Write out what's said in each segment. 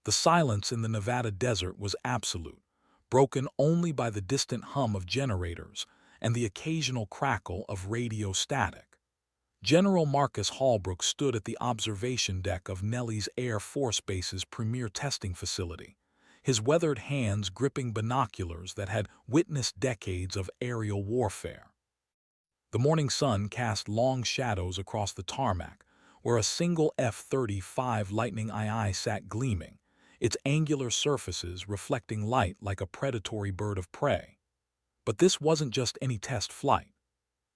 The silence in the Nevada desert was absolute, broken only by the distant hum of generators and the occasional crackle of radio static. General Marcus Holbrook stood at the observation deck of Nellis Air Force Base's premier testing facility, his weathered hands gripping binoculars that had witnessed decades of aerial warfare. The morning sun cast long shadows across the tarmac, where a single F-35 Lightning II sat gleaming, its angular surfaces reflecting light like a predatory bird of prey. But this wasn't just any test flight.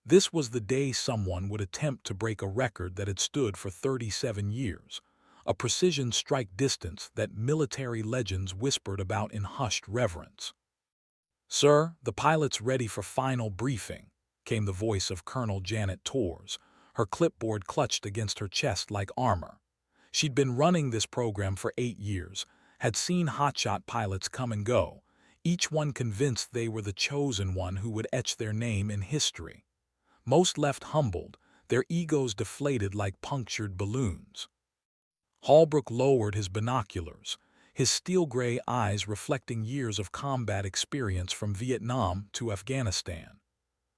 This was the day someone would attempt to break a record that had stood for 37 years, a precision strike distance that military legends whispered about in hushed reverence. "Sir, the pilot's ready for final briefing," came the voice of Colonel Janet Torres, her clipboard clutched against her chest like armor. She'd been running this program for 8 years, had seen hotshot pilots come and go, each one convinced they were the chosen one who would etch their name in history. Most left humbled, their egos deflated like punctured balloons. Holbrook lowered his binoculars, his steel-gray eyes reflecting years of combat experience from Vietnam to Afghanistan.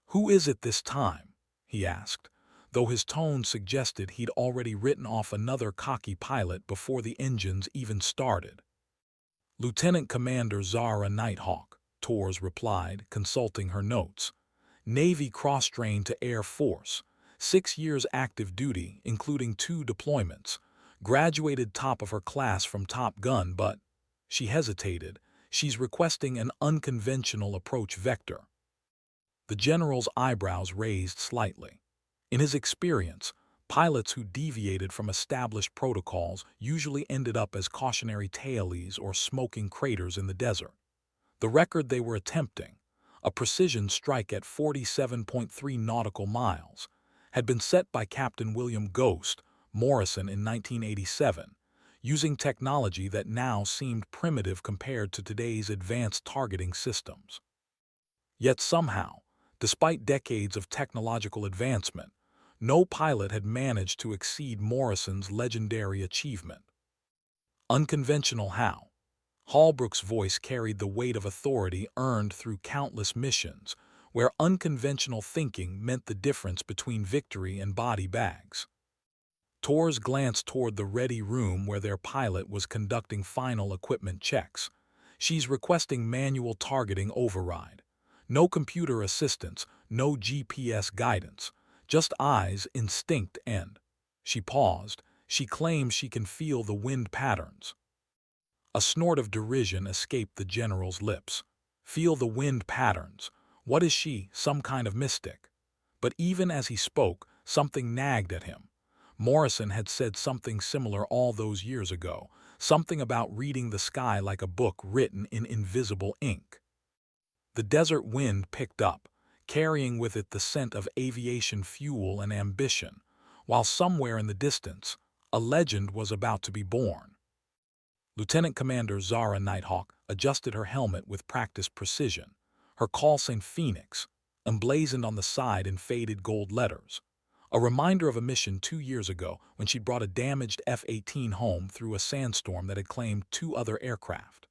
"Who is it this time?" he asked, though his tone suggested he'd already written off another cocky pilot before the engines even started. "Lieutenant Commander Zara Nighthawk," Torres replied, consulting her notes. "Navy cross-trained to Air Force, 6 years active duty, including 2 deployments. Graduated top of her class from Top Gun, but," she hesitated, "she's requesting an unconventional approach vector." The general's eyebrows raised slightly. In his experience, pilots who deviated from established protocols usually ended up as cautionary tailies or smoking craters in the desert. The record they were attempting, a precision strike at 47.3 nautical miles, had been set by Captain William "Ghost" Morrison in 1987, using technology that now seemed primitive compared to today's advanced targeting systems. Yet somehow, despite decades of technological advancement, no pilot had managed to exceed Morrison's legendary achievement. Unconventional how? Holbrook's voice carried the weight of authority earned through countless missions, where unconventional thinking meant the difference between victory and body bags. Torres glanced toward the ready room where their pilot was conducting final equipment checks. "She's requesting manual targeting override. No computer assistance, no GPS guidance, just eyes, instinct, and—" She paused. "She claims she can feel the wind patterns." A snort of derision escaped the general's lips. Feel the wind patterns. What is she, some kind of mystic? But even as he spoke, something nagged at him. Morrison had said something similar all those years ago, something about reading the sky like a book written in invisible ink. The desert wind picked up, carrying with it the scent of aviation fuel and ambition, while somewhere in the distance, a legend was about to be born. Lieutenant Commander Zara Nighthawk adjusted her helmet with practiced precision, her call sign Phoenix, emblazoned on the side in faded gold letters. A reminder of a mission 2 years ago when she'd brought a damaged F-18 home through a sandstorm that had claimed 2 other aircraft.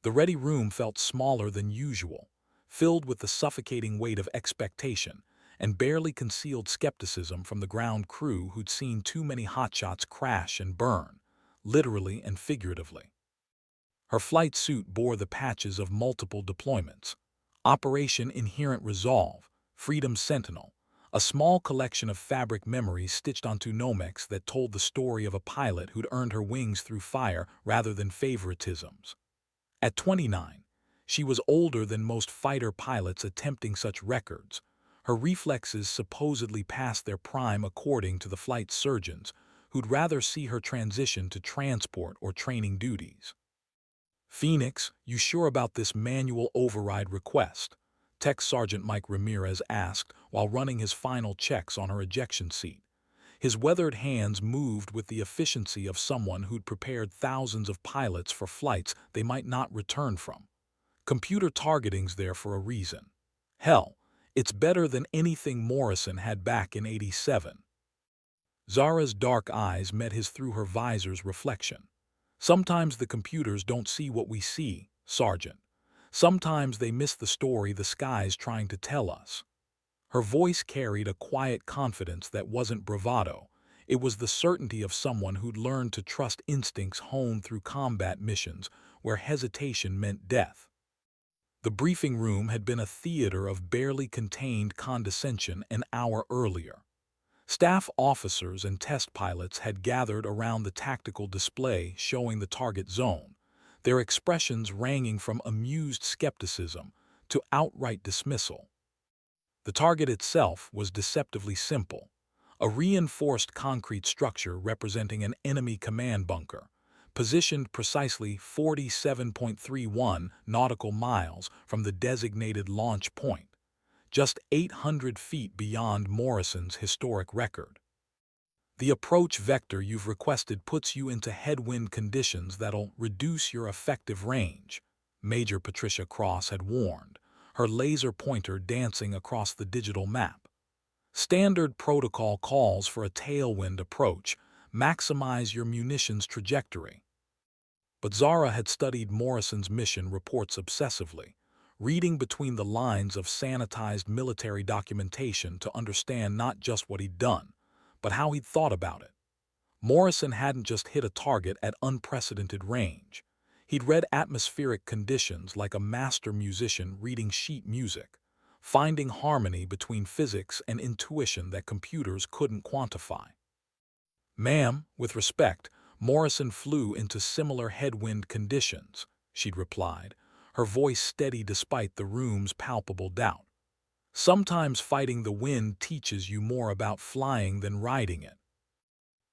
The ready room felt smaller than usual, filled with the suffocating weight of expectation and barely concealed skepticism from the ground crew who'd seen too many hotshots crash and burn, literally and figuratively. Her flight suit bore the patches of multiple deployments: Operation Inherent Resolve, Freedom Sentinel, a small collection of fabric memories stitched onto Nomex that told the story of a pilot who'd earned her wings through fire rather than favoritisms. At 29, she was older than most fighter pilots attempting such records. Her reflexes supposedly past their prime according to the flight surgeons, who'd rather see her transition to transport or training duties. "Phoenix, you sure about this manual override request?" Tech Sergeant Mike Ramirez asked while running his final checks on her ejection seat. His weathered hands moved with the efficiency of someone who'd prepared thousands of pilots for flights they might not return from. "Computer targeting's there for a reason. Hell, it's better than anything Morrison had back in '87. Zara's dark eyes met his through her visor's reflection. Sometimes the computers don't see what we see, Sergeant. Sometimes they miss the story the sky's trying to tell us. Her voice carried a quiet confidence that wasn't bravado. It was the certainty of someone who'd learned to trust instincts honed through combat missions where hesitation meant death. The briefing room had been a theater of barely contained condescension an hour earlier. Staff officers and test pilots had gathered around the tactical display showing the target zone, their expressions ranging from amused skepticism to outright dismissal. The target itself was deceptively simple, a reinforced concrete structure representing an enemy command bunker, positioned precisely 47.31 nautical miles from the designated launch point, just 800 feet beyond Morrison's historic record. The approach vector you've requested puts you into headwind conditions that'll reduce your effective range, Major Patricia Cross had warned, her laser pointer dancing across the digital map. Standard protocol calls for a tailwind approach, maximize your munitions trajectory. But Zara had studied Morrison's mission reports obsessively, reading between the lines of sanitized military documentation to understand not just what he'd done, but how he'd thought about it. Morrison hadn't just hit a target at unprecedented range. He'd read atmospheric conditions like a master musician reading sheet music, finding harmony between physics and intuition that computers couldn't quantify. "Ma'am, with respect, Morrison flew into similar headwind conditions," she'd replied, her voice steady despite the room's palpable doubt. "Sometimes fighting the wind teaches you more about flying than riding it."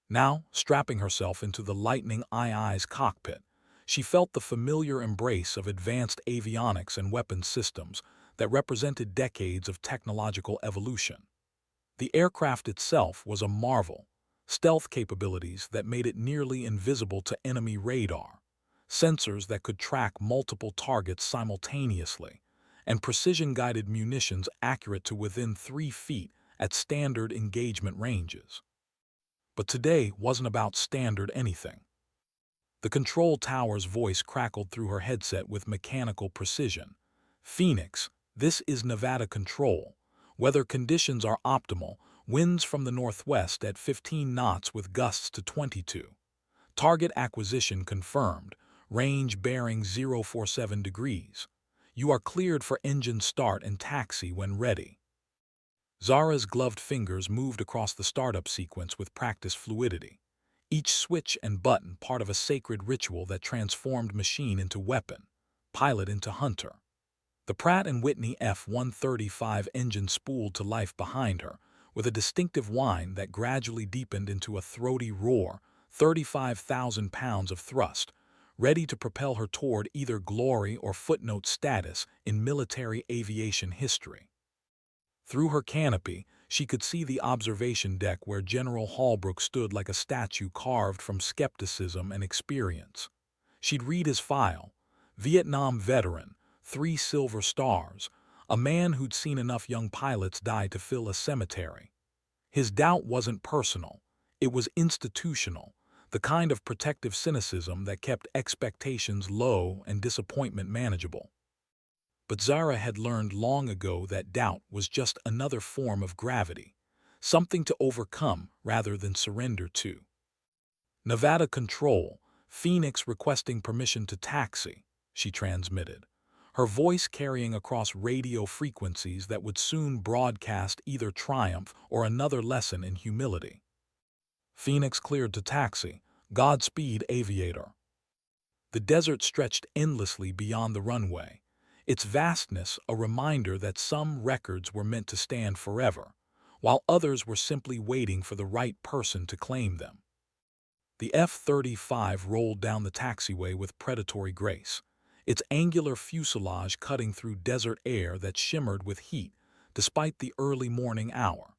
Now, strapping herself into the Lightning II's cockpit, she felt the familiar embrace of advanced avionics and weapons systems that represented decades of technological evolution. The aircraft itself was a marvel, stealth capabilities that made it nearly invisible to enemy radar, sensors that could track multiple targets simultaneously, and precision-guided munitions accurate to within 3 feet at standard engagement ranges. But today wasn't about standard anything. The control tower's voice crackled through her headset with mechanical precision. "Phoenix, this is Nevada Control. Weather conditions are optimal, winds from the northwest at 15 knots with gusts to 22. Target acquisition confirmed, range bearing 047 degrees. You are cleared for engine start and taxi when ready." Zara's gloved fingers moved across the startup sequence with practiced fluidity, each switch and button part of a sacred ritual that transformed machine into weapon, pilot into hunter. The Pratt & Whitney F-135 engine spooled to life behind her, with a distinctive whine that gradually deepened into a throaty roar, 35,000 pounds of thrust, ready to propel her toward either glory or footnote status in military aviation history. Through her canopy, she could see the observation deck where General Holbrook stood like a statue carved from skepticism and experience. She'd read his file: Vietnam veteran, 3 silver stars, a man who'd seen enough young pilots die to fill a cemetery. His doubt wasn't personal, it was institutional, the kind of protective cynicism that kept expectations low and disappointment manageable. But Zara had learned long ago that doubt was just another form of gravity, something to overcome rather than surrender to. "Nevada Control, Phoenix requesting permission to taxi," she transmitted, her voice carrying across radio frequencies that would soon broadcast either triumph or another lesson in humility. "Phoenix cleared to taxi. Godspeed, aviator." The desert stretched endlessly beyond the runway, its vastness a reminder that some records were meant to stand forever, while others were simply waiting for the right person to claim them. The F-35 rolled down the taxiway with predatory grace, its angular fuselage cutting through desert air that shimmered with heat despite the early morning hour.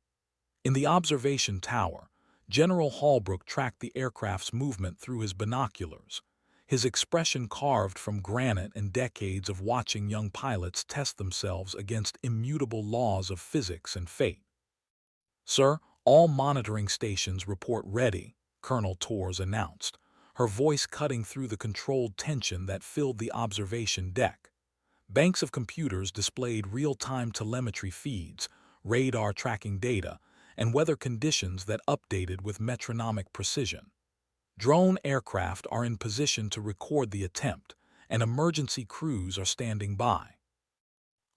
In the observation tower, General Holbrook tracked the aircraft's movement through his binoculars, his expression carved from granite and decades of watching young pilots test themselves against immutable laws of physics and fate. "Sir, all monitoring stations report ready," Colonel Torres announced, her voice cutting through the controlled tension that filled the observation deck. Banks of computers displayed real-time telemetry feeds, radar tracking data, and weather conditions that updated with metronomic precision. Drone aircraft are in position to record the attempt, and emergency crews are standing by.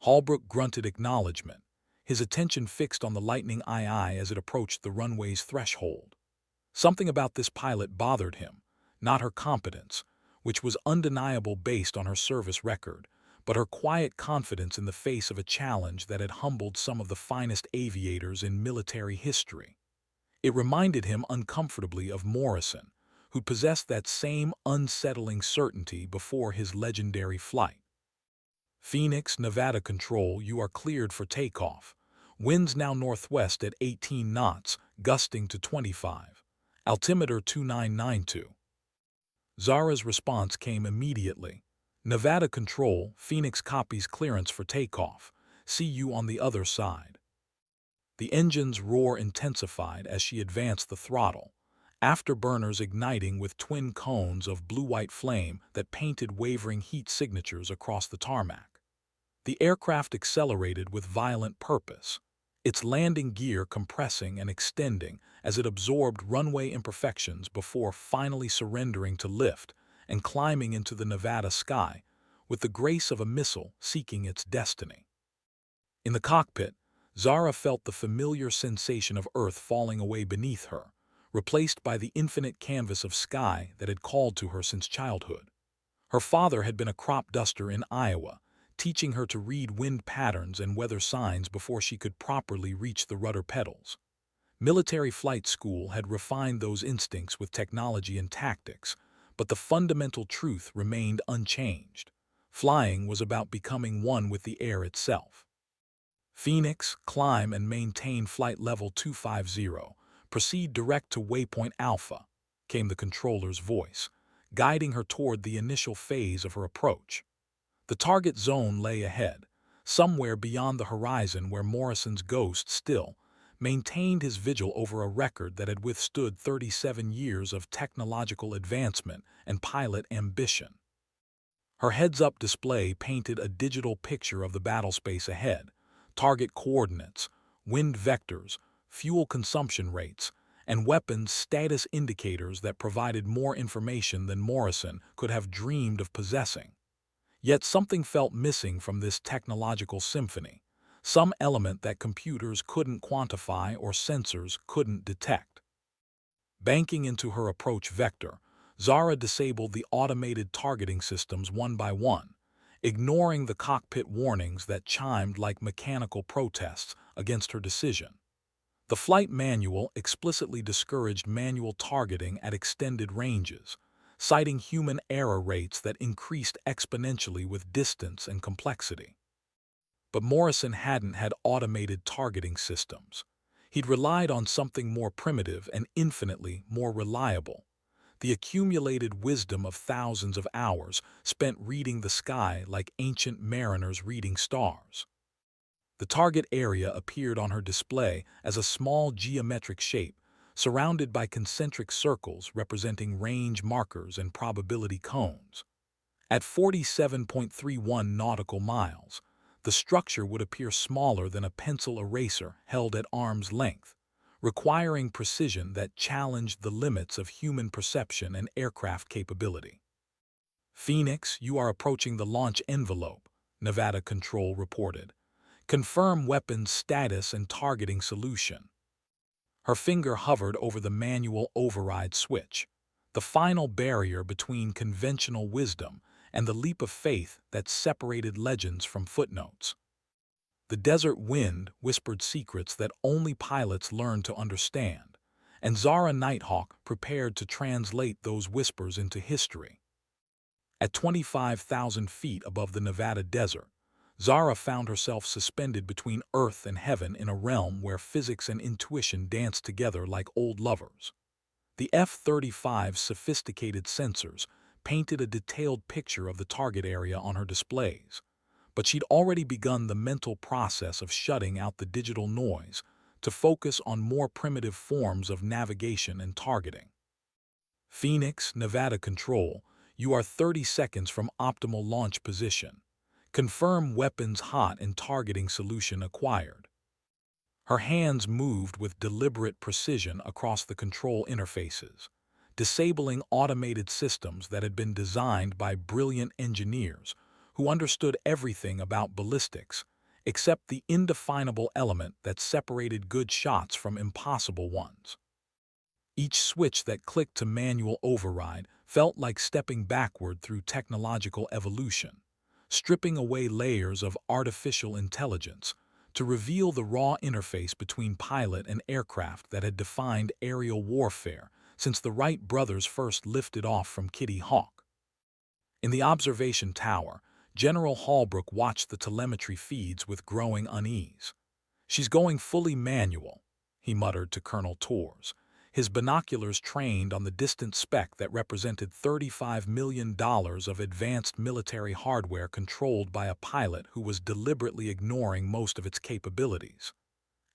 Holbrook grunted acknowledgement, his attention fixed on the Lightning II as it approached the runway's threshold. Something about this pilot bothered him, not her competence, which was undeniable based on her service record, but her quiet confidence in the face of a challenge that had humbled some of the finest aviators in military history. It reminded him uncomfortably of Morrison, who possessed that same unsettling certainty before his legendary flight. Phoenix, Nevada Control, you are cleared for takeoff. Winds now northwest at 18 knots, gusting to 25. Altimeter 2992. Zara's response came immediately. Nevada Control, Phoenix copies clearance for takeoff. See you on the other side. The engine's roar intensified as she advanced the throttle, afterburners igniting with twin cones of blue-white flame that painted wavering heat signatures across the tarmac. The aircraft accelerated with violent purpose, its landing gear compressing and extending as it absorbed runway imperfections before finally surrendering to lift and climbing into the Nevada sky with the grace of a missile seeking its destiny. In the cockpit, Zara felt the familiar sensation of Earth falling away beneath her, replaced by the infinite canvas of sky that had called to her since childhood. Her father had been a crop duster in Iowa, teaching her to read wind patterns and weather signs before she could properly reach the rudder pedals. Military flight school had refined those instincts with technology and tactics, but the fundamental truth remained unchanged. Flying was about becoming one with the air itself. Phoenix, climb and maintain flight level 250. Proceed direct to waypoint Alpha, came the controller's voice, guiding her toward the initial phase of her approach. The target zone lay ahead, somewhere beyond the horizon where Morrison's ghost still maintained his vigil over a record that had withstood 37 years of technological advancement and pilot ambition. Her heads-up display painted a digital picture of the battlespace ahead, target coordinates, wind vectors, fuel consumption rates, and weapons status indicators that provided more information than Morrison could have dreamed of possessing. Yet something felt missing from this technological symphony, some element that computers couldn't quantify or sensors couldn't detect. Banking into her approach vector, Zara disabled the automated targeting systems one by one, ignoring the cockpit warnings that chimed like mechanical protests against her decision. The flight manual explicitly discouraged manual targeting at extended ranges, citing human error rates that increased exponentially with distance and complexity. But Morrison hadn't had automated targeting systems. He'd relied on something more primitive and infinitely more reliable: the accumulated wisdom of thousands of hours spent reading the sky like ancient mariners reading stars. The target area appeared on her display as a small geometric shape, surrounded by concentric circles representing range markers and probability cones. At 47.31 nautical miles, the structure would appear smaller than a pencil eraser held at arm's length, requiring precision that challenged the limits of human perception and aircraft capability. Phoenix, you are approaching the launch envelope, Nevada Control reported. Confirm weapons status and targeting solution. Her finger hovered over the manual override switch, the final barrier between conventional wisdom and the leap of faith that separated legends from footnotes. The desert wind whispered secrets that only pilots learn to understand, and Zara Nighthawk prepared to translate those whispers into history. At 25,000 feet above the Nevada desert, Zara found herself suspended between Earth and heaven in a realm where physics and intuition danced together like old lovers. The F-35's sophisticated sensors painted a detailed picture of the target area on her displays, but she'd already begun the mental process of shutting out the digital noise to focus on more primitive forms of navigation and targeting. Phoenix, Nevada Control, you are 30 seconds from optimal launch position. Confirm weapons hot and targeting solution acquired. Her hands moved with deliberate precision across the control interfaces, disabling automated systems that had been designed by brilliant engineers who understood everything about ballistics, except the indefinable element that separated good shots from impossible ones. Each switch that clicked to manual override felt like stepping backward through technological evolution, stripping away layers of artificial intelligence to reveal the raw interface between pilot and aircraft that had defined aerial warfare since the Wright brothers first lifted off from Kitty Hawk. In the observation tower, General Holbrook watched the telemetry feeds with growing unease. "She's going fully manual," he muttered to Colonel Torres, his binoculars trained on the distant speck that represented $35 million of advanced military hardware controlled by a pilot who was deliberately ignoring most of its capabilities.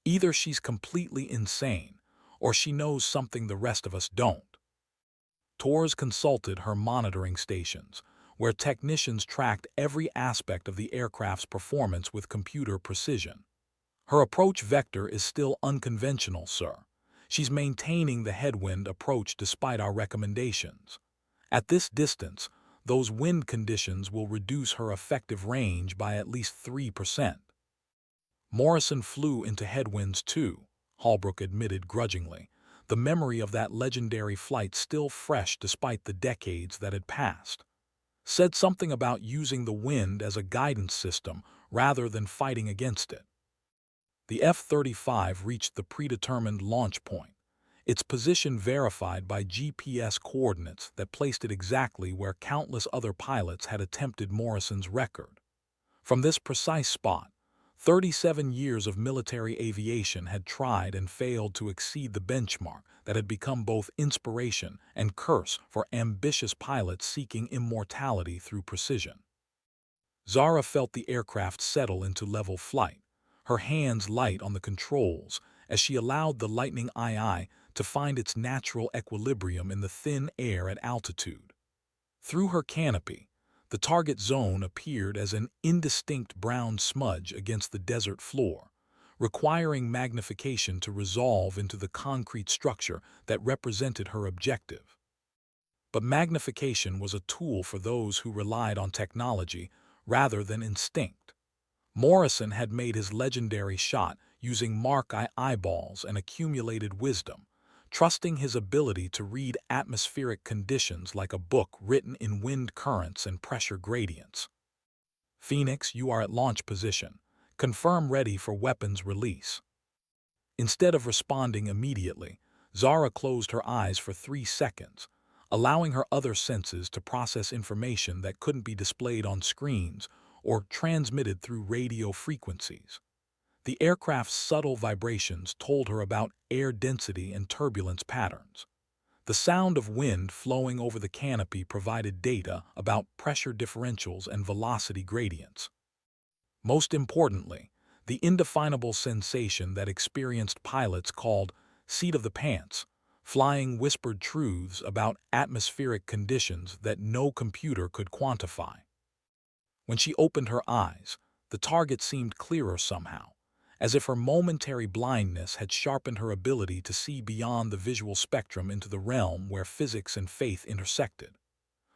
"Either she's completely insane, or she knows something the rest of us don't." Torres consulted her monitoring stations, where technicians tracked every aspect of the aircraft's performance with computer precision. "Her approach vector is still unconventional, sir. She's maintaining the headwind approach despite our recommendations. At this distance, those wind conditions will reduce her effective range by at least 3%. Morrison flew into headwinds too," Holbrook admitted grudgingly, the memory of that legendary flight still fresh despite the decades that had passed. "Said something about using the wind as a guidance system rather than fighting against it." The F-35 reached the predetermined launch point, its position verified by GPS coordinates that placed it exactly where countless other pilots had attempted Morrison's record. From this precise spot, 37 years of military aviation had tried and failed to exceed the benchmark that had become both inspiration and curse for ambitious pilots seeking immortality through precision. Zara felt the aircraft settle into level flight, her hands light on the controls as she allowed the Lightning II to find its natural equilibrium in the thin air at altitude. Through her canopy, the target zone appeared as an indistinct brown smudge against the desert floor, requiring magnification to resolve into the concrete structure that represented her objective. But magnification was a tool for those who relied on technology rather than instinct. Morrison had made his legendary shot using Mark I eyeballs and accumulated wisdom, trusting his ability to read atmospheric conditions like a book written in wind currents and pressure gradients. "Phoenix, you are at launch position. Confirm ready for weapons release." Instead of responding immediately, Zara closed her eyes for 3 seconds, allowing her other senses to process information that couldn't be displayed on screens or transmitted through radio frequencies. The aircraft's subtle vibrations told her about air density and turbulence patterns. The sound of wind flowing over the canopy provided data about pressure differentials and velocity gradients. Most importantly, the indefinable sensation that experienced pilots called seat of the pants, flying whispered truths about atmospheric conditions that no computer could quantify. When she opened her eyes, the target seemed clearer somehow, as if her momentary blindness had sharpened her ability to see beyond the visual spectrum into the realm where physics and faith intersected.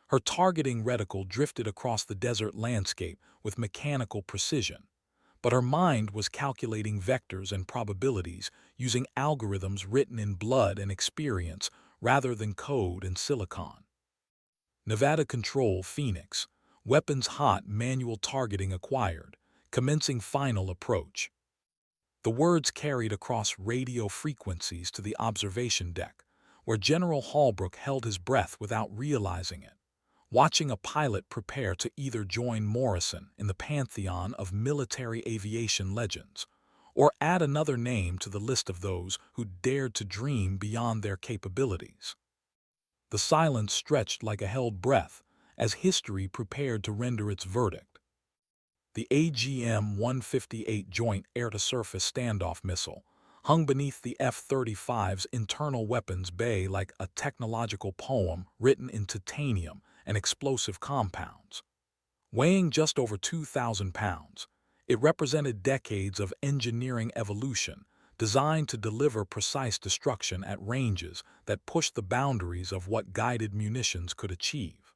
Her targeting reticle drifted across the desert landscape with mechanical precision, but her mind was calculating vectors and probabilities using algorithms written in blood and experience rather than code and silicon. Nevada Control, Phoenix. Weapons hot, manual targeting acquired. Commencing final approach. The words carried across radio frequencies to the observation deck, where General Holbrook held his breath without realizing it, watching a pilot prepare to either join Morrison in the pantheon of military aviation legends, or add another name to the list of those who dared to dream beyond their capabilities. The silence stretched like a held breath as history prepared to render its verdict. The AGM-158 Joint Air-to-Surface Standoff Missile, hung beneath the F-35's internal weapons bay like a technological poem written in titanium and explosive compounds. Weighing just over 2,000 pounds, it represented decades of engineering evolution designed to deliver precise destruction at ranges that pushed the boundaries of what guided munitions could achieve.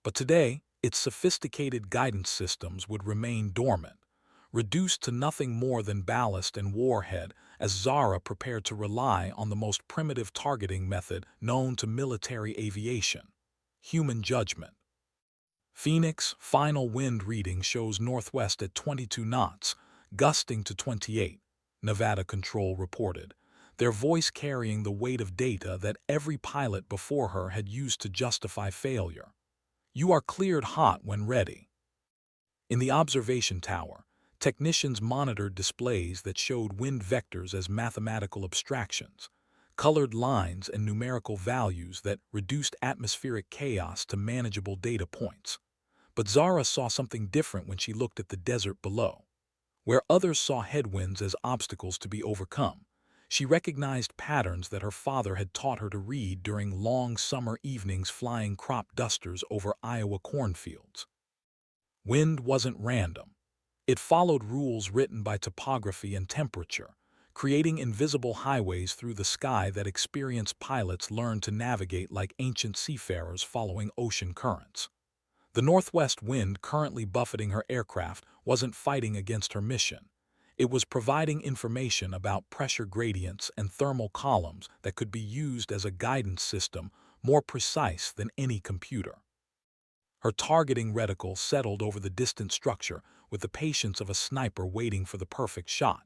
But today, its sophisticated guidance systems would remain dormant, reduced to nothing more than ballast and warhead as Zara prepared to rely on the most primitive targeting method known to military aviation: human judgment. Phoenix final wind reading shows northwest at 22 knots, gusting to 28, Nevada Control reported, their voice carrying the weight of data that every pilot before her had used to justify failure. You are cleared hot when ready. In the observation tower, technicians monitored displays that showed wind vectors as mathematical abstractions, colored lines and numerical values that reduced atmospheric chaos to manageable data points. But Zara saw something different when she looked at the desert below. Where others saw headwinds as obstacles to be overcome, she recognized patterns that her father had taught her to read during long summer evenings flying crop dusters over Iowa cornfields. Wind wasn't random. It followed rules written by topography and temperature, creating invisible highways through the sky that experienced pilots learned to navigate like ancient seafarers following ocean currents. The northwest wind currently buffeting her aircraft wasn't fighting against her mission. It was providing information about pressure gradients and thermal columns that could be used as a guidance system more precise than any computer. Her targeting reticle settled over the distant structure with the patience of a sniper waiting for the perfect shot.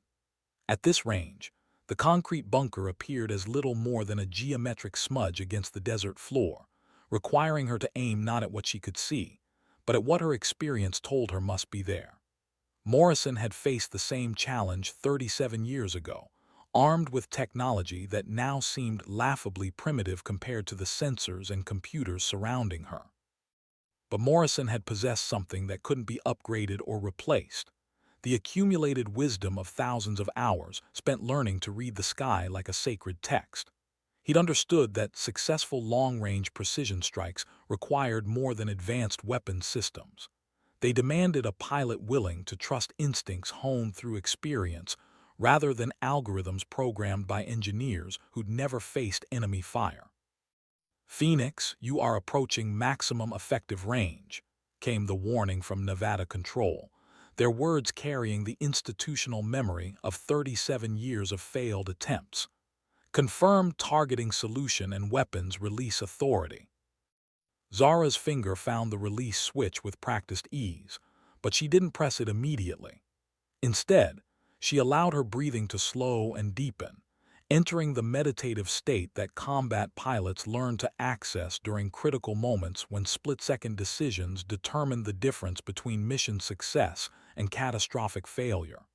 At this range, the concrete bunker appeared as little more than a geometric smudge against the desert floor, requiring her to aim not at what she could see, but at what her experience told her must be there. Morrison had faced the same challenge 37 years ago, armed with technology that now seemed laughably primitive compared to the sensors and computers surrounding her. But Morrison had possessed something that couldn't be upgraded or replaced: the accumulated wisdom of thousands of hours spent learning to read the sky like a sacred text. He'd understood that successful long-range precision strikes required more than advanced weapons systems. They demanded a pilot willing to trust instincts honed through experience rather than algorithms programmed by engineers who'd never faced enemy fire. "Phoenix, you are approaching maximum effective range," came the warning from Nevada Control, their words carrying the institutional memory of 37 years of failed attempts. "Confirmed targeting solution and weapons release authority." Zara's finger found the release switch with practiced ease, but she didn't press it immediately. Instead, she allowed her breathing to slow and deepen, entering the meditative state that combat pilots learn to access during critical moments when split-second decisions determine the difference between mission success and catastrophic failure.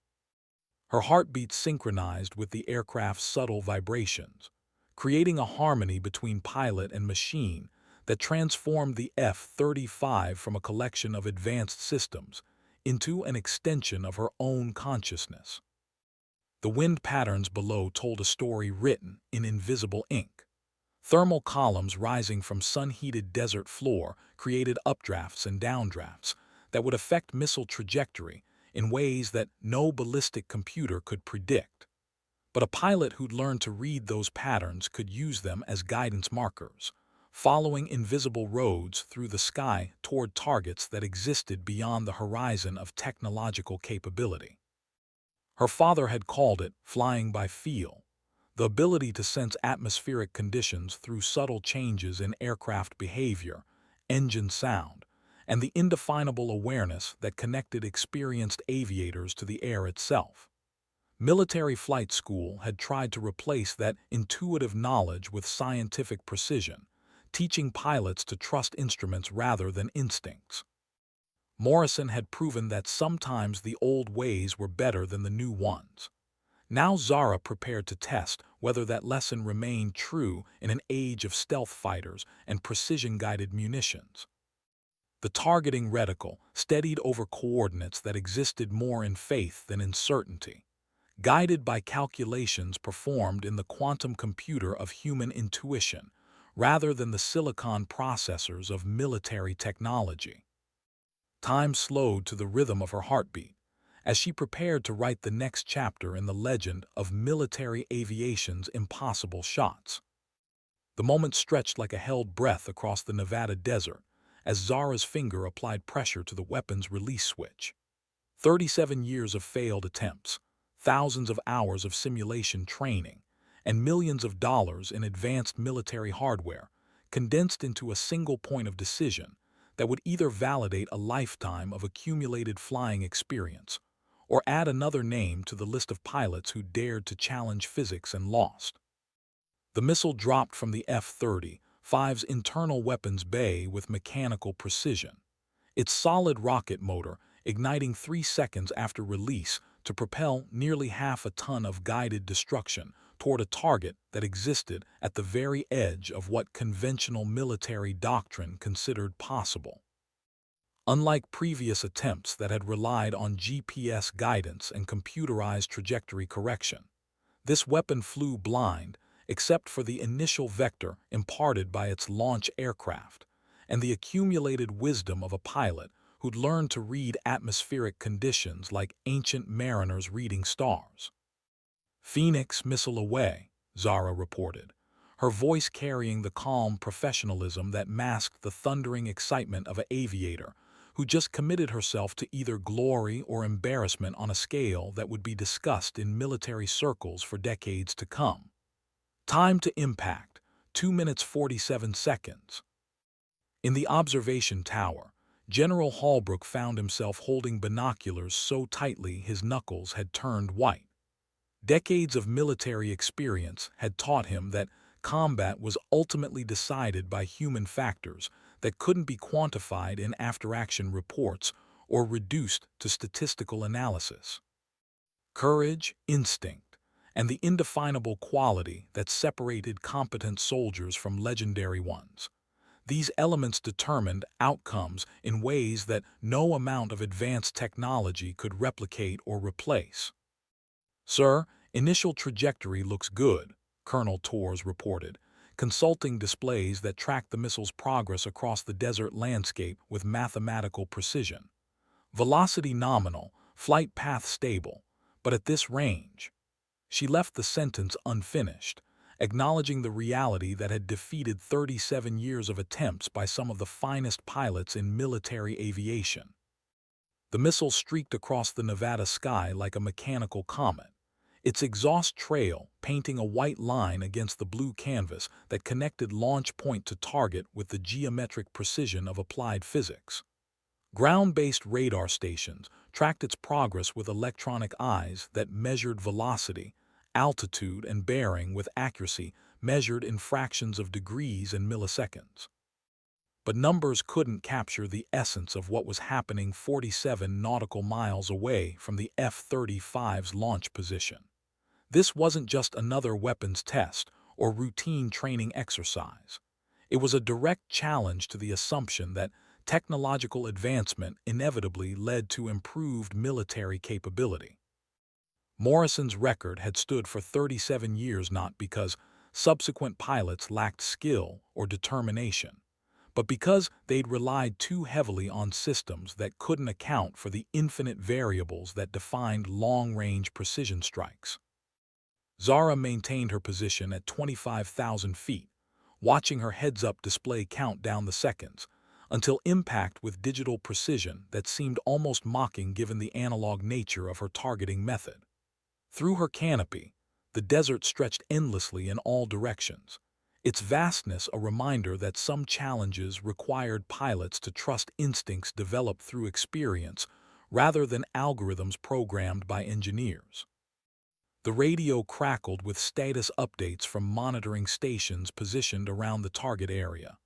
Her heartbeat synchronized with the aircraft's subtle vibrations, creating a harmony between pilot and machine that transformed the F-35 from a collection of advanced systems into an extension of her own consciousness. The wind patterns below told a story written in invisible ink. Thermal columns rising from sun-heated desert floor created updrafts and downdrafts that would affect missile trajectory in ways that no ballistic computer could predict. But a pilot who'd learned to read those patterns could use them as guidance markers, following invisible roads through the sky toward targets that existed beyond the horizon of technological capability. Her father had called it flying by feel, the ability to sense atmospheric conditions through subtle changes in aircraft behavior, engine sound, and the indefinable awareness that connected experienced aviators to the air itself. Military flight school had tried to replace that intuitive knowledge with scientific precision, teaching pilots to trust instruments rather than instincts. Morrison had proven that sometimes the old ways were better than the new ones. Now Zara prepared to test whether that lesson remained true in an age of stealth fighters and precision-guided munitions. The targeting reticle steadied over coordinates that existed more in faith than in certainty, guided by calculations performed in the quantum computer of human intuition, rather than the silicon processors of military technology. Time slowed to the rhythm of her heartbeat, as she prepared to write the next chapter in the legend of military aviation's impossible shots. The moment stretched like a held breath across the Nevada desert as Zara's finger applied pressure to the weapon's release switch. 37 years of failed attempts, thousands of hours of simulation training, and millions of dollars in advanced military hardware condensed into a single point of decision that would either validate a lifetime of accumulated flying experience or add another name to the list of pilots who dared to challenge physics and lost. The missile dropped from the F-35's internal weapons bay with mechanical precision, its solid rocket motor igniting 3 seconds after release to propel nearly half a ton of guided destruction toward a target that existed at the very edge of what conventional military doctrine considered possible. Unlike previous attempts that had relied on GPS guidance and computerized trajectory correction, this weapon flew blind except for the initial vector imparted by its launch aircraft and the accumulated wisdom of a pilot who'd learned to read atmospheric conditions like ancient mariners reading stars. "Phoenix missile away," Zara reported, her voice carrying the calm professionalism that masked the thundering excitement of an aviator who just committed herself to either glory or embarrassment on a scale that would be discussed in military circles for decades to come. Time to impact, 2 minutes 47 seconds. In the observation tower, General Holbrook found himself holding binoculars so tightly his knuckles had turned white. Decades of military experience had taught him that combat was ultimately decided by human factors that couldn't be quantified in after-action reports or reduced to statistical analysis. Courage, instinct, and the indefinable quality that separated competent soldiers from legendary ones. These elements determined outcomes in ways that no amount of advanced technology could replicate or replace. "Sir, initial trajectory looks good," Colonel Torres reported, consulting displays that tracked the missile's progress across the desert landscape with mathematical precision. "Velocity nominal, flight path stable, but at this range." She left the sentence unfinished, acknowledging the reality that had defeated 37 years of attempts by some of the finest pilots in military aviation. The missile streaked across the Nevada sky like a mechanical comet, its exhaust trail painting a white line against the blue canvas that connected launch point to target with the geometric precision of applied physics. Ground-based radar stations tracked its progress with electronic eyes that measured velocity, altitude, and bearing with accuracy measured in fractions of degrees and milliseconds. But numbers couldn't capture the essence of what was happening 47 nautical miles away from the F-35's launch position. This wasn't just another weapons test or routine training exercise. It was a direct challenge to the assumption that technological advancement inevitably led to improved military capability. Morrison's record had stood for 37 years not because subsequent pilots lacked skill or determination, but because they'd relied too heavily on systems that couldn't account for the infinite variables that defined long-range precision strikes. Zara maintained her position at 25,000 feet, watching her heads-up display count down the seconds, until impact with digital precision that seemed almost mocking given the analog nature of her targeting method. Through her canopy, the desert stretched endlessly in all directions, its vastness a reminder that some challenges required pilots to trust instincts developed through experience rather than algorithms programmed by engineers. The radio crackled with status updates from monitoring stations positioned around the target area.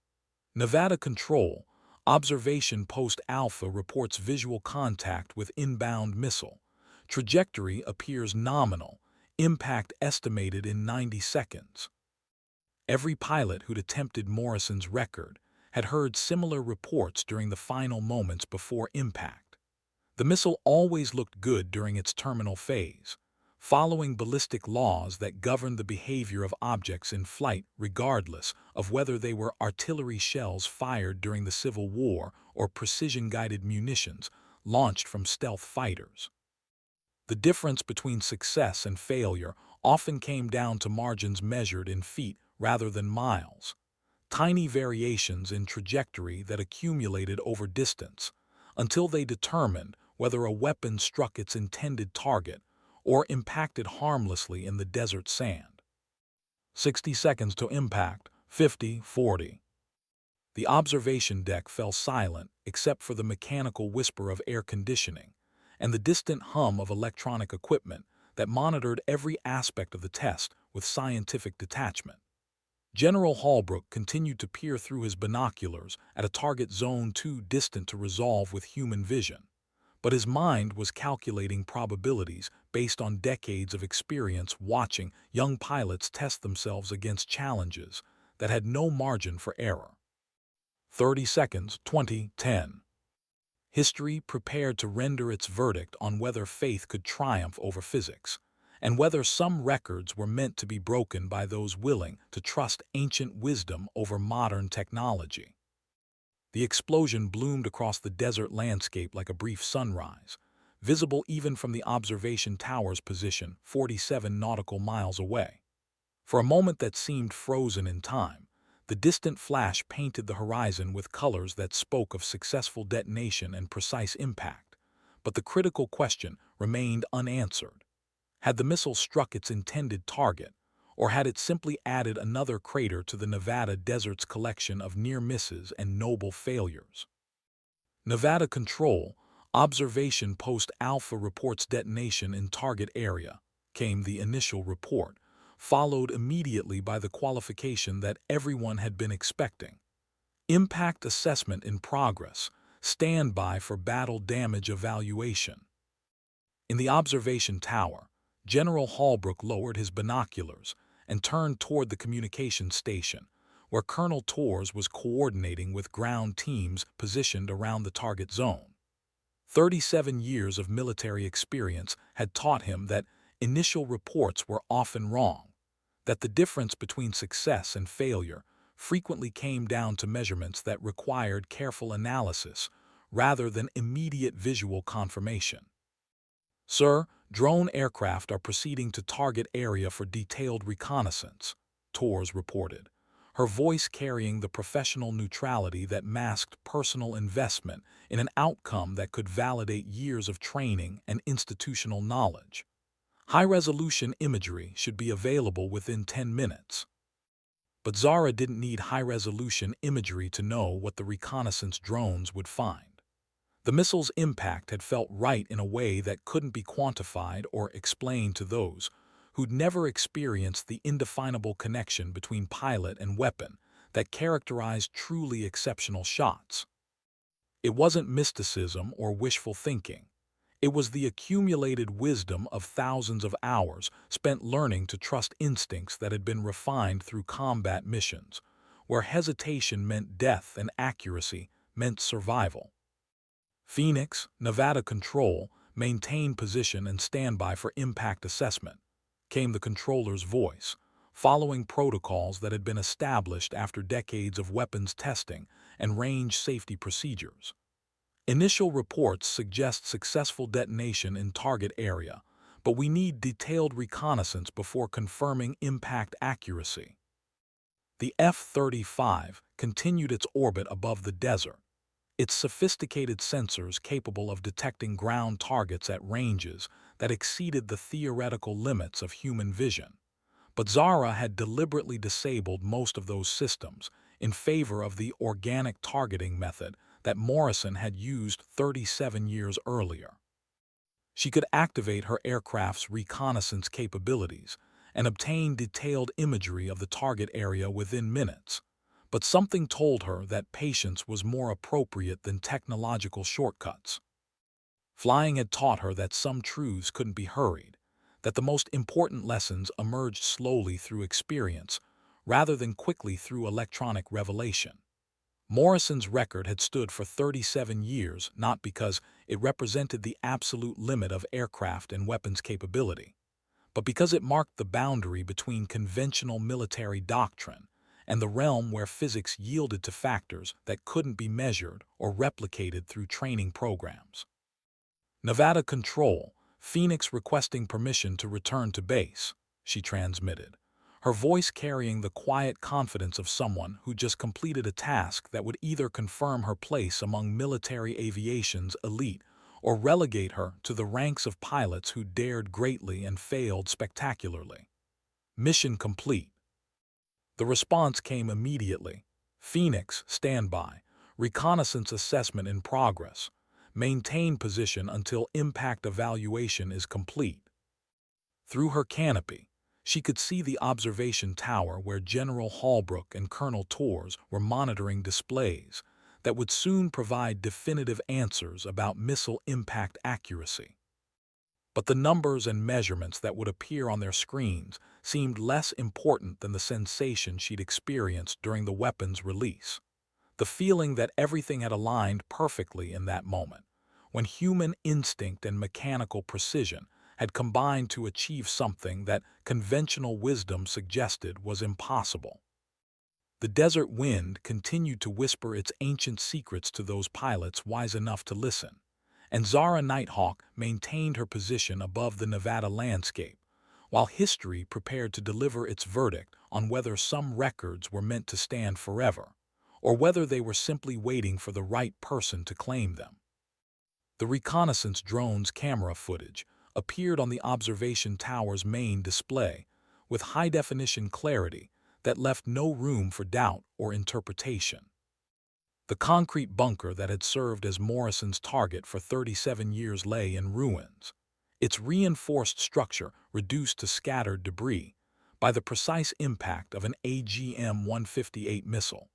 Nevada Control, Observation Post Alpha reports visual contact with inbound missile. Trajectory appears nominal, impact estimated in 90 seconds. Every pilot who'd attempted Morrison's record had heard similar reports during the final moments before impact. The missile always looked good during its terminal phase, following ballistic laws that governed the behavior of objects in flight regardless of whether they were artillery shells fired during the Civil War or precision-guided munitions launched from stealth fighters. The difference between success and failure often came down to margins measured in feet rather than miles, tiny variations in trajectory that accumulated over distance, until they determined whether a weapon struck its intended target or impacted harmlessly in the desert sand. 60 seconds to impact, 50, 40. The observation deck fell silent except for the mechanical whisper of air conditioning and the distant hum of electronic equipment that monitored every aspect of the test with scientific detachment. General Holbrook continued to peer through his binoculars at a target zone too distant to resolve with human vision, but his mind was calculating probabilities based on decades of experience watching young pilots test themselves against challenges that had no margin for error. 30 seconds, 20, 10. History prepared to render its verdict on whether faith could triumph over physics, and whether some records were meant to be broken by those willing to trust ancient wisdom over modern technology. The explosion bloomed across the desert landscape like a brief sunrise, visible even from the observation tower's position 47 nautical miles away. For a moment that seemed frozen in time, the distant flash painted the horizon with colors that spoke of successful detonation and precise impact. But the critical question remained unanswered. Had the missile struck its intended target, or had it simply added another crater to the Nevada desert's collection of near misses and noble failures? Nevada Control, Observation Post Alpha reports detonation in target area, came the initial report, followed immediately by the qualification that everyone had been expecting. Impact assessment in progress, standby for battle damage evaluation. In the observation tower, General Holbrook lowered his binoculars and turned toward the communication station, where Colonel Torres was coordinating with ground teams positioned around the target zone. 37 years of military experience had taught him that initial reports were often wrong, that the difference between success and failure frequently came down to measurements that required careful analysis rather than immediate visual confirmation. "Sir, drone aircraft are proceeding to target area for detailed reconnaissance," Torres reported, her voice carrying the professional neutrality that masked personal investment in an outcome that could validate years of training and institutional knowledge. High-resolution imagery should be available within 10 minutes. But Zara didn't need high-resolution imagery to know what the reconnaissance drones would find. The missile's impact had felt right in a way that couldn't be quantified or explained to those who'd never experienced the indefinable connection between pilot and weapon that characterized truly exceptional shots. It wasn't mysticism or wishful thinking. It was the accumulated wisdom of thousands of hours spent learning to trust instincts that had been refined through combat missions, where hesitation meant death and accuracy meant survival. "Phoenix, Nevada Control, maintain position and standby for impact assessment," came the controller's voice, following protocols that had been established after decades of weapons testing and range safety procedures. "Initial reports suggest successful detonation in target area, but we need detailed reconnaissance before confirming impact accuracy." The F-35 continued its orbit above the desert, its sophisticated sensors capable of detecting ground targets at ranges that exceeded the theoretical limits of human vision. But Zara had deliberately disabled most of those systems in favor of the organic targeting method that Morrison had used 37 years earlier. She could activate her aircraft's reconnaissance capabilities and obtain detailed imagery of the target area within minutes. But something told her that patience was more appropriate than technological shortcuts. Flying had taught her that some truths couldn't be hurried, that the most important lessons emerged slowly through experience rather than quickly through electronic revelation. Morrison's record had stood for 37 years not because it represented the absolute limit of aircraft and weapons capability, but because it marked the boundary between conventional military doctrine and the realm where physics yielded to factors that couldn't be measured or replicated through training programs. Nevada Control, Phoenix requesting permission to return to base, she transmitted, her voice carrying the quiet confidence of someone who just completed a task that would either confirm her place among military aviation's elite or relegate her to the ranks of pilots who dared greatly and failed spectacularly. Mission complete. The response came immediately. Phoenix, standby. Reconnaissance assessment in progress. Maintain position until impact evaluation is complete. Through her canopy, she could see the observation tower where General Holbrook and Colonel Torres were monitoring displays that would soon provide definitive answers about missile impact accuracy. But the numbers and measurements that would appear on their screens seemed less important than the sensation she'd experienced during the weapon's release. The feeling that everything had aligned perfectly in that moment, when human instinct and mechanical precision had combined to achieve something that conventional wisdom suggested was impossible. The desert wind continued to whisper its ancient secrets to those pilots wise enough to listen, and Zara Nighthawk maintained her position above the Nevada landscape, while history prepared to deliver its verdict on whether some records were meant to stand forever, or whether they were simply waiting for the right person to claim them. The reconnaissance drone's camera footage appeared on the observation tower's main display with high-definition clarity that left no room for doubt or interpretation. The concrete bunker that had served as Morrison's target for 37 years lay in ruins, its reinforced structure reduced to scattered debris by the precise impact of an AGM-158 missile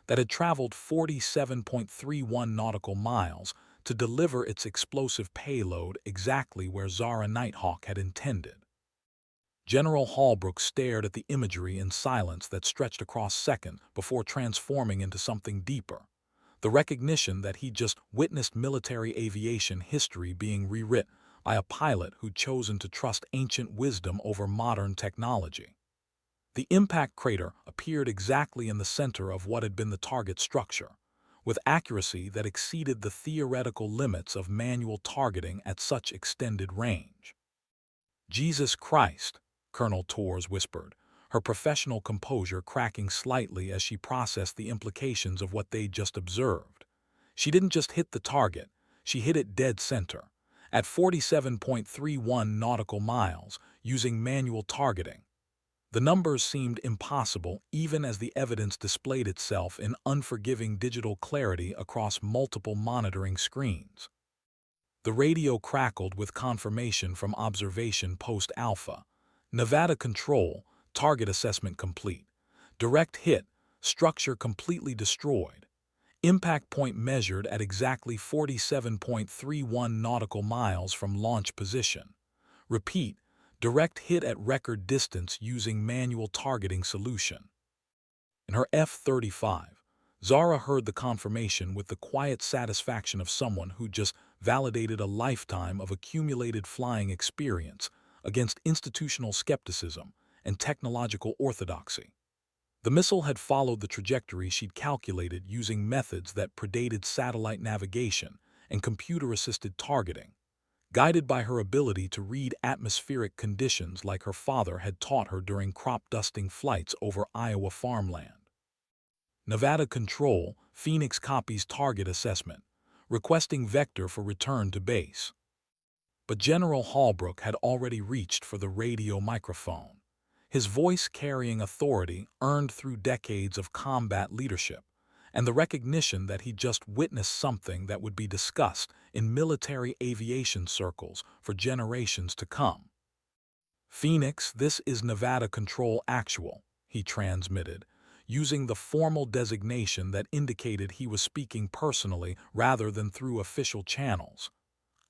that had traveled 47.31 nautical miles to deliver its explosive payload exactly where Zara Nighthawk had intended. General Holbrook stared at the imagery in silence that stretched across seconds before transforming into something deeper, the recognition that he'd just witnessed military aviation history being rewritten by a pilot who'd chosen to trust ancient wisdom over modern technology. The impact crater appeared exactly in the center of what had been the target structure, with accuracy that exceeded the theoretical limits of manual targeting at such extended range. "Jesus Christ," Colonel Torres whispered, her professional composure cracking slightly as she processed the implications of what they'd just observed. She didn't just hit the target, she hit it dead center, at 47.31 nautical miles, using manual targeting. The numbers seemed impossible even as the evidence displayed itself in unforgiving digital clarity across multiple monitoring screens. The radio crackled with confirmation from observation post Alpha. Nevada Control, target assessment complete. Direct hit, structure completely destroyed. Impact point measured at exactly 47.31 nautical miles from launch position. Repeat, direct hit at record distance using manual targeting solution. In her F-35, Zara heard the confirmation with the quiet satisfaction of someone who just validated a lifetime of accumulated flying experience against institutional skepticism and technological orthodoxy. The missile had followed the trajectory she'd calculated using methods that predated satellite navigation and computer-assisted targeting, guided by her ability to read atmospheric conditions like her father had taught her during crop-dusting flights over Iowa farmland. Nevada Control, Phoenix copies target assessment, requesting vector for return to base. But General Holbrook had already reached for the radio microphone, his voice carrying authority earned through decades of combat leadership, and the recognition that he'd just witnessed something that would be discussed in military aviation circles for generations to come. "Phoenix, this is Nevada Control Actual," he transmitted, using the formal designation that indicated he was speaking personally rather than through official channels.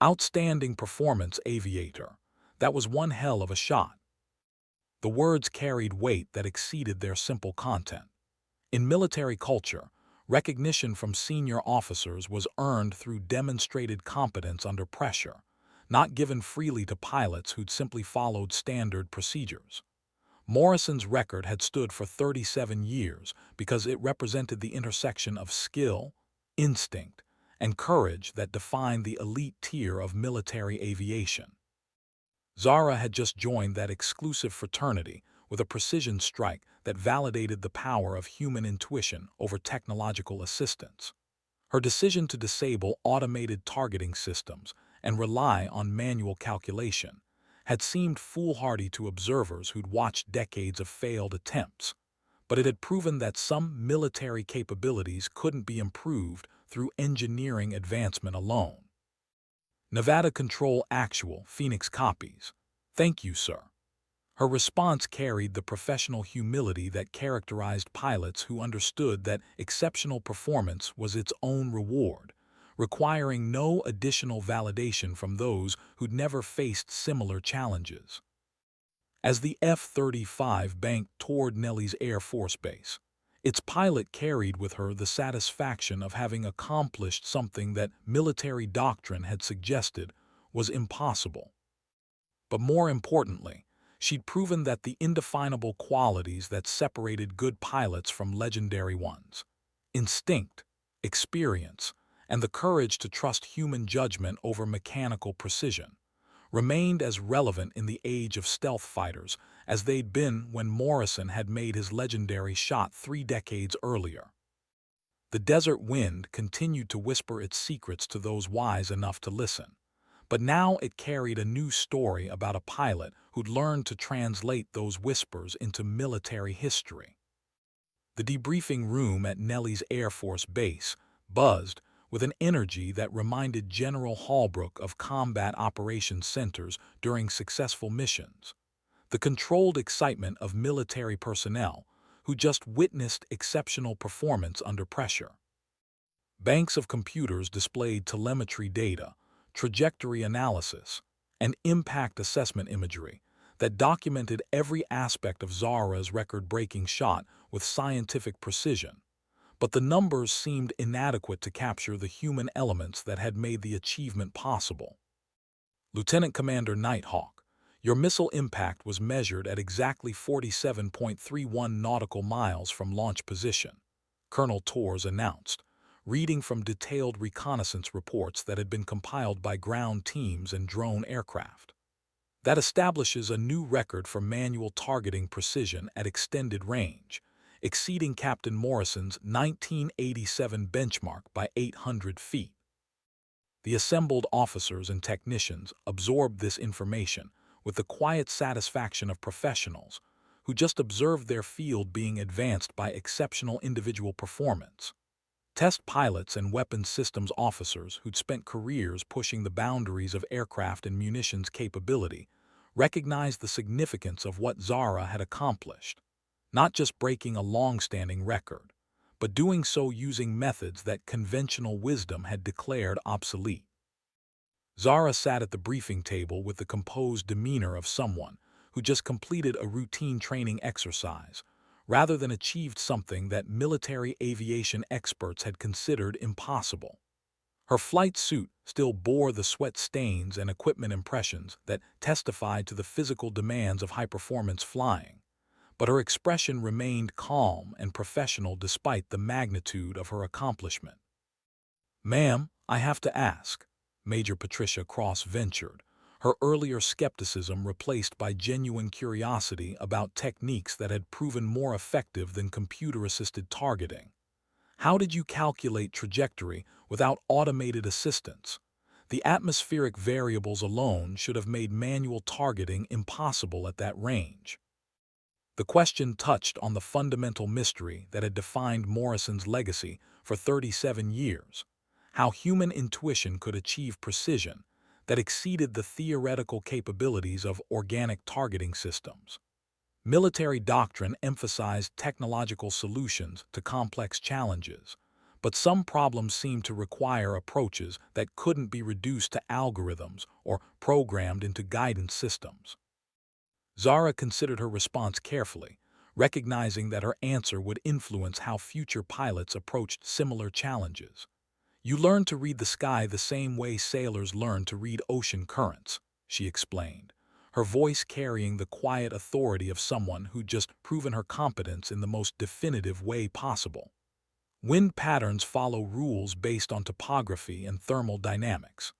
"Outstanding performance, aviator. That was one hell of a shot." The words carried weight that exceeded their simple content. In military culture, recognition from senior officers was earned through demonstrated competence under pressure, not given freely to pilots who'd simply followed standard procedures. Morrison's record had stood for 37 years because it represented the intersection of skill, instinct, and courage that defined the elite tier of military aviation. Zara had just joined that exclusive fraternity with a precision strike that validated the power of human intuition over technological assistance. Her decision to disable automated targeting systems and rely on manual calculation had seemed foolhardy to observers who'd watched decades of failed attempts, but it had proven that some military capabilities couldn't be improved through engineering advancement alone. Nevada Control Actual, Phoenix copies. Thank you, sir. Her response carried the professional humility that characterized pilots who understood that exceptional performance was its own reward, requiring no additional validation from those who'd never faced similar challenges. As the F-35 banked toward Nellis Air Force Base, its pilot carried with her the satisfaction of having accomplished something that military doctrine had suggested was impossible. But more importantly, she'd proven that the indefinable qualities that separated good pilots from legendary ones, instinct, experience, and the courage to trust human judgment over mechanical precision, remained as relevant in the age of stealth fighters as they'd been when Morrison had made his legendary shot 3 decades earlier. The desert wind continued to whisper its secrets to those wise enough to listen, but now it carried a new story about a pilot who'd learned to translate those whispers into military history. The debriefing room at Nellis Air Force Base buzzed with an energy that reminded General Holbrook of combat operations centers during successful missions, the controlled excitement of military personnel who just witnessed exceptional performance under pressure. Banks of computers displayed telemetry data, trajectory analysis, and impact assessment imagery that documented every aspect of Zara's record-breaking shot with scientific precision, but the numbers seemed inadequate to capture the human elements that had made the achievement possible. Lieutenant Commander Nighthawk, your missile impact was measured at exactly 47.31 nautical miles from launch position, Colonel Torres announced, reading from detailed reconnaissance reports that had been compiled by ground teams and drone aircraft. That establishes a new record for manual targeting precision at extended range, exceeding Captain Morrison's 1987 benchmark by 800 feet. The assembled officers and technicians absorbed this information with the quiet satisfaction of professionals who just observed their field being advanced by exceptional individual performance. Test pilots and weapons systems officers who'd spent careers pushing the boundaries of aircraft and munitions capability recognized the significance of what Zara had accomplished, not just breaking a long-standing record, but doing so using methods that conventional wisdom had declared obsolete. Zara sat at the briefing table with the composed demeanor of someone who just completed a routine training exercise, rather than achieved something that military aviation experts had considered impossible. Her flight suit still bore the sweat stains and equipment impressions that testified to the physical demands of high-performance flying, but her expression remained calm and professional despite the magnitude of her accomplishment. "Ma'am, I have to ask," Major Patricia Cross ventured, her earlier skepticism replaced by genuine curiosity about techniques that had proven more effective than computer-assisted targeting. "How did you calculate trajectory without automated assistance? The atmospheric variables alone should have made manual targeting impossible at that range." The question touched on the fundamental mystery that had defined Morrison's legacy for 37 years, how human intuition could achieve precision that exceeded the theoretical capabilities of organic targeting systems. Military doctrine emphasized technological solutions to complex challenges, but some problems seemed to require approaches that couldn't be reduced to algorithms or programmed into guidance systems. Zara considered her response carefully, recognizing that her answer would influence how future pilots approached similar challenges. You learn to read the sky the same way sailors learn to read ocean currents, she explained, her voice carrying the quiet authority of someone who'd just proven her competence in the most definitive way possible. Wind patterns follow rules based on topography and thermal dynamics.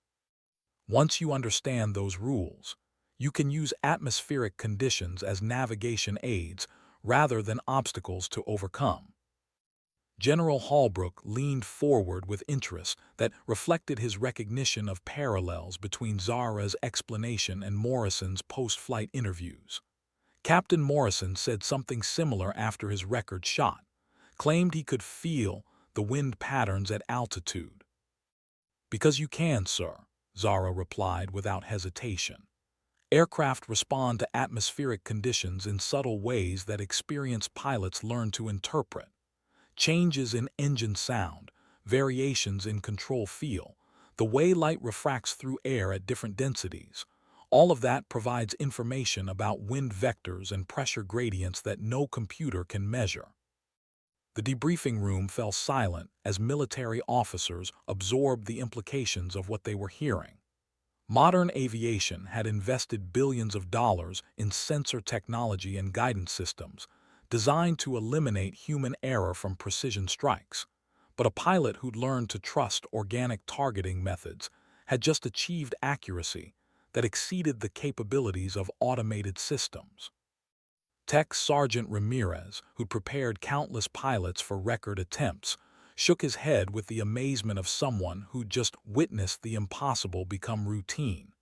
Once you understand those rules, you can use atmospheric conditions as navigation aids rather than obstacles to overcome. General Holbrook leaned forward with interest that reflected his recognition of parallels between Zara's explanation and Morrison's post-flight interviews. Captain Morrison said something similar after his record shot, claimed he could feel the wind patterns at altitude. "Because you can, sir," Zara replied without hesitation. Aircraft respond to atmospheric conditions in subtle ways that experienced pilots learn to interpret. Changes in engine sound, variations in control feel, the way light refracts through air at different densities. All of that provides information about wind vectors and pressure gradients that no computer can measure. The debriefing room fell silent as military officers absorbed the implications of what they were hearing. Modern aviation had invested billions of dollars in sensor technology and guidance systems designed to eliminate human error from precision strikes. But a pilot who'd learned to trust organic targeting methods had just achieved accuracy that exceeded the capabilities of automated systems. Tech Sergeant Ramirez, who'd prepared countless pilots for record attempts, shook his head with the amazement of someone who'd just witnessed the impossible become routine.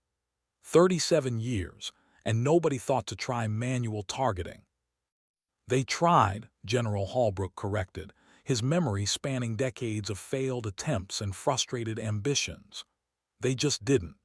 37 years, and nobody thought to try manual targeting. "They tried," General Holbrook corrected, his memory spanning decades of failed attempts and frustrated ambitions. "They just didn't."